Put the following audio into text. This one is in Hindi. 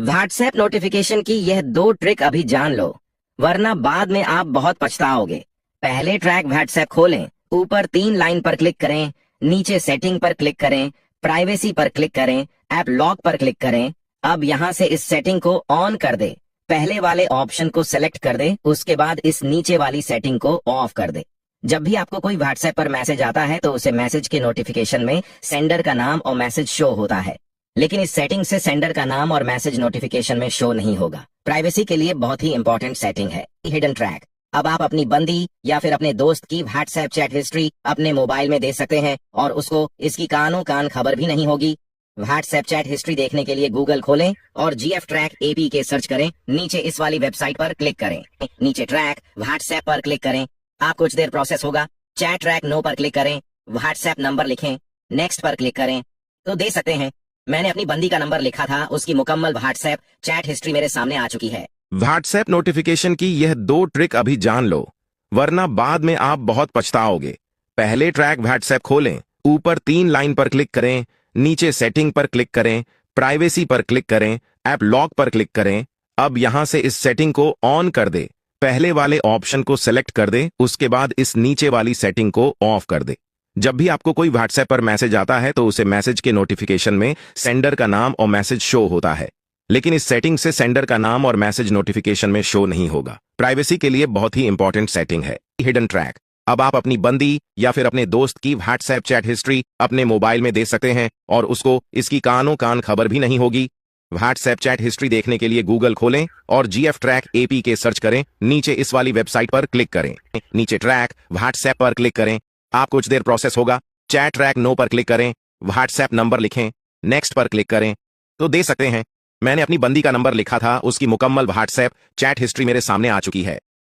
व्हाट्सएप नोटिफिकेशन की यह दो ट्रिक अभी जान लो, वरना बाद में आप बहुत पछताओगे। पहले ट्रैक व्हाट्सएप खोलें, ऊपर 3 लाइन पर क्लिक करें, नीचे सेटिंग पर क्लिक करें, प्राइवेसी पर क्लिक करें, ऐप लॉक पर क्लिक करें। अब यहाँ से इस सेटिंग को ऑन कर दे, पहले वाले ऑप्शन को सेलेक्ट कर दे, उसके बाद इस नीचे वाली सेटिंग को ऑफ कर दे। जब भी आपको कोई व्हाट्सएप पर मैसेज आता है तो उसे मैसेज के नोटिफिकेशन में सेंडर का नाम और मैसेज शो होता है, लेकिन इस सेटिंग से सेंडर का नाम और मैसेज नोटिफिकेशन में शो नहीं होगा। प्राइवेसी के लिए बहुत ही इंपॉर्टेंट सेटिंग है हिडन ट्रैक। अब आप अपनी बंदी या फिर अपने दोस्त की व्हाट्सएप चैट हिस्ट्री अपने मोबाइल में दे सकते हैं और उसको इसकी कानों कान खबर भी नहीं होगी। व्हाट्सएप चैट हिस्ट्री देखने के लिए गूगल खोलें और GF ट्रैक APK सर्च करें, नीचे इस वाली वेबसाइट पर क्लिक करें, नीचे ट्रैक व्हाट्सएप पर क्लिक करें। आप कुछ देर प्रोसेस होगा, चैट ट्रैक नो पर क्लिक करें, व्हाट्सएप नंबर लिखें, नेक्स्ट पर क्लिक करें तो दे सकते हैं मैंने अपनी बंदी का नंबर लिखा था, उसकी मुकम्मल व्हाट्सएप चैट हिस्ट्री मेरे सामने आ चुकी है। व्हाट्सएप नोटिफिकेशन की यह दो ट्रिक अभी जान लो, वरना बाद में आप बहुत पछताओगे। पहले ट्रैक व्हाट्सएप खोलें, ऊपर 3 लाइन पर क्लिक करें, नीचे सेटिंग पर क्लिक करें, प्राइवेसी पर क्लिक करें, ऐप लॉक पर क्लिक करें। अब यहां से इस सेटिंग को ऑन कर दे, पहले वाले ऑप्शन को सेलेक्ट कर दे, उसके बाद इस नीचे वाली सेटिंग को ऑफ कर दे। जब भी आपको कोई व्हाट्सएप पर मैसेज आता है तो उसे मैसेज के नोटिफिकेशन में सेंडर का नाम और मैसेज शो होता है, लेकिन इस सेटिंग से सेंडर का नाम और मैसेज नोटिफिकेशन में शो नहीं होगा। प्राइवेसी के लिए बहुत ही इंपॉर्टेंट सेटिंग है हिडन ट्रैक। अब आप अपनी बंदी या फिर अपने दोस्त की व्हाट्सएप चैट हिस्ट्री अपने मोबाइल में दे सकते हैं और उसको इसकी कानों कान खबर भी नहीं होगी। व्हाट्सएप चैट हिस्ट्री देखने के लिए गूगल खोलें और GF ट्रैक APK सर्च करें, नीचे इस वाली वेबसाइट पर क्लिक करें, नीचे ट्रैक व्हाट्सएप पर क्लिक करें। आप कुछ देर प्रोसेस होगा, चैट ट्रैक नो पर क्लिक करें, व्हाट्सएप नंबर लिखें, नेक्स्ट पर क्लिक करें तो दे सकते हैं मैंने अपनी बंदी का नंबर लिखा था, उसकी मुकम्मल व्हाट्सएप चैट हिस्ट्री मेरे सामने आ चुकी है।